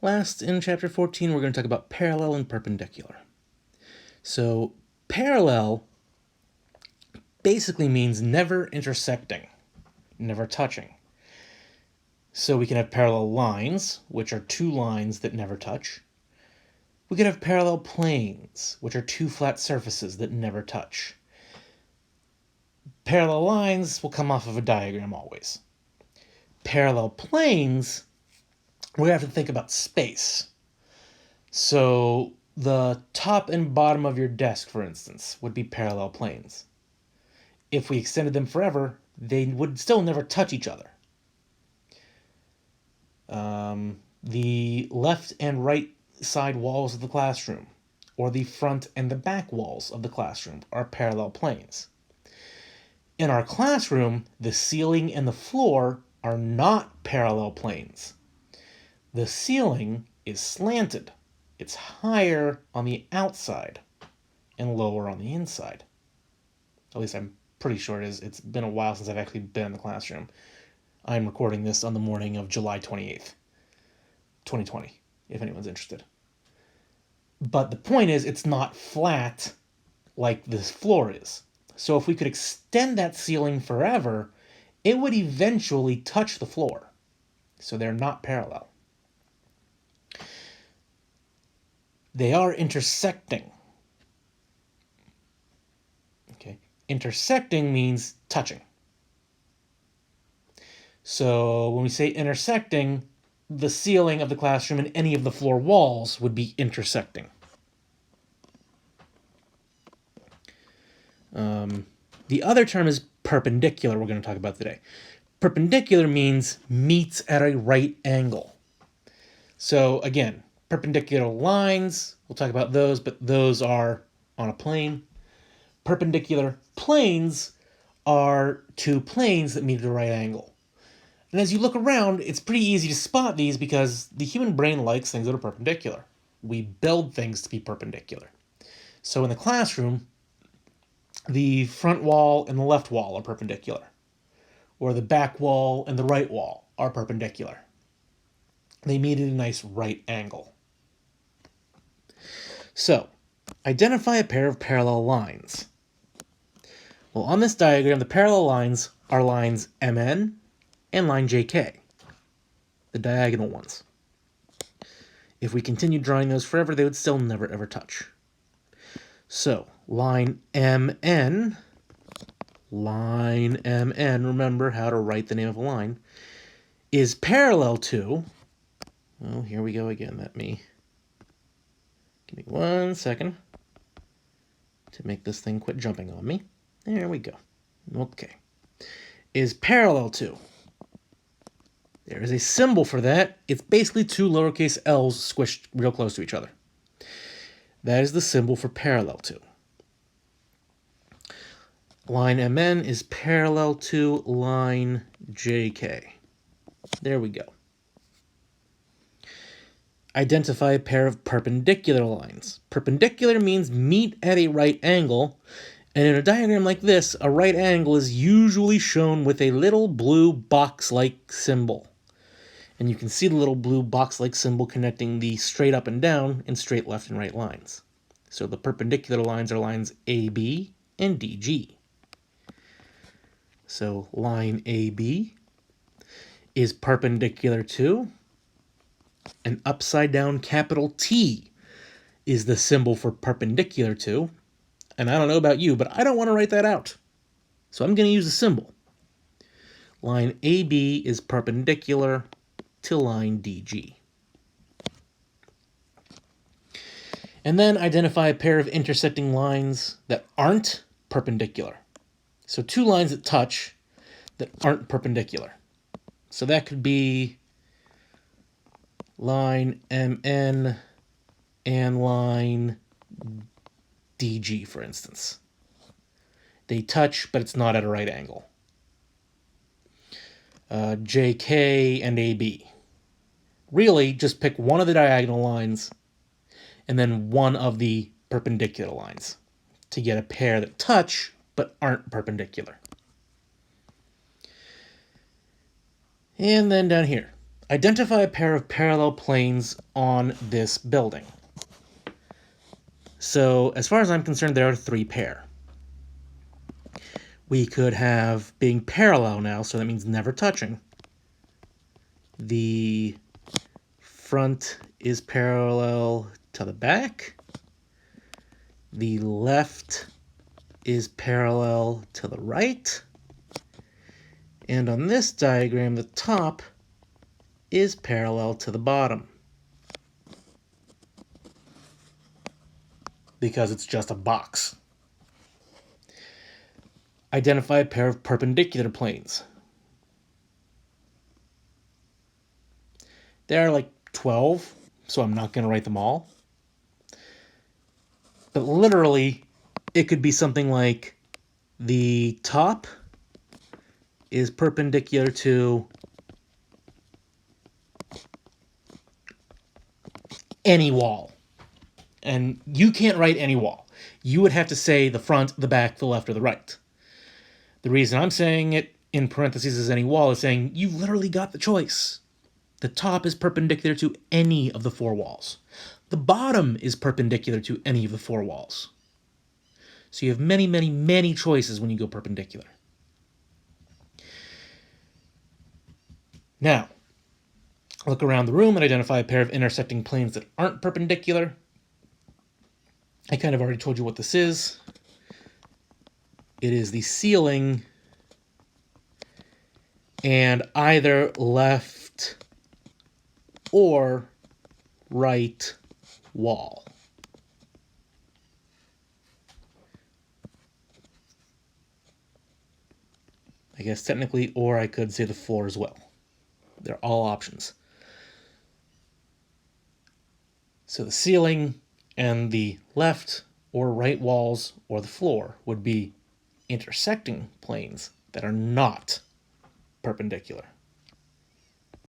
Last, in chapter 14, we're going to talk about parallel and perpendicular. So, parallel basically means never intersecting, never touching. So we can have parallel lines, which are two lines that never touch. We could have parallel planes, which are two flat surfaces that never touch. Parallel lines will come off of a diagram always. Parallel planes, we have to think about space. So the top and bottom of your desk, for instance, would be parallel planes. If we extended them forever, they would still never touch each other. The left and right side walls of the classroom, or the front and the back walls of the classroom, are parallel planes. In our classroom, the ceiling and the floor are not parallel planes. The ceiling is slanted. It's higher on the outside and lower on the inside. At least I'm pretty sure it is. It's been a while since I've actually been in the classroom. I'm recording this on the morning of July 28th, 2020, if anyone's interested. But the point is, it's not flat like this floor is. So if we could extend that ceiling forever, it would eventually touch the floor. So they're not parallel. They are intersecting. Okay, intersecting means touching. So when we say intersecting, the ceiling of the classroom and any of the floor walls would be intersecting. The other term is perpendicular, we're going to talk about today. Perpendicular means meets at a right angle. So again, perpendicular lines, we'll talk about those, but those are on a plane. Perpendicular planes are two planes that meet at a right angle. And as you look around, it's pretty easy to spot these because the human brain likes things that are perpendicular. We build things to be perpendicular. So in the classroom, the front wall and the left wall are perpendicular, or the back wall and the right wall are perpendicular. They meet at a nice right angle. So, identify a pair of parallel lines. Well, on this diagram, the parallel lines are lines MN and line JK, the diagonal ones. If we continued drawing those forever, they would still never ever touch. So, line MN, remember how to write the name of a line, is parallel to, well, here we go again, give me 1 second to make this thing quit jumping on me. There we go. Okay. Is parallel to. There is a symbol for that. It's basically two lowercase l's squished real close to each other. That is the symbol for parallel to. Line MN is parallel to line JK. There we go. Identify a pair of perpendicular lines. Perpendicular means meet at a right angle, and in a diagram like this, a right angle is usually shown with a little blue box-like symbol. And you can see the little blue box-like symbol connecting the straight up and down and straight left and right lines. So the perpendicular lines are lines AB and DG. So line AB is perpendicular to an upside down capital T is the symbol for perpendicular to. And I don't know about you, but I don't want to write that out. So I'm going to use a symbol. Line AB is perpendicular to line DG. And then identify a pair of intersecting lines that aren't perpendicular. So two lines that touch that aren't perpendicular. So that could be line MN and line DG, for instance. They touch, but it's not at a right angle. JK and AB. Really, just pick one of the diagonal lines and then one of the perpendicular lines to get a pair that touch but aren't perpendicular. And then down here, Identify a pair of parallel planes on this building. So, as far as I'm concerned, there are 3 pair. We could have being parallel now, so that means never touching. The front is parallel to the back. The left is parallel to the right. And on this diagram, the top is parallel to the bottom, because it's just a box. Identify a pair of perpendicular planes. There are like 12, so I'm not going to write them all. But literally, it could be something like the top is perpendicular to any wall. And you can't write any wall. You would have to say the front, the back, the left, or the right. The reason I'm saying it in parentheses as any wall is saying you literally got the choice. The top is perpendicular to any of the 4 walls. The bottom is perpendicular to any of the 4 walls. So you have many, many, many choices when you go perpendicular. Now, look around the room and identify a pair of intersecting planes that aren't perpendicular. I kind of already told you what this is. It is the ceiling and either left or right wall. I guess technically, or I could say the floor as well. They're all options. So the ceiling and the left or right walls or the floor would be intersecting planes that are not perpendicular.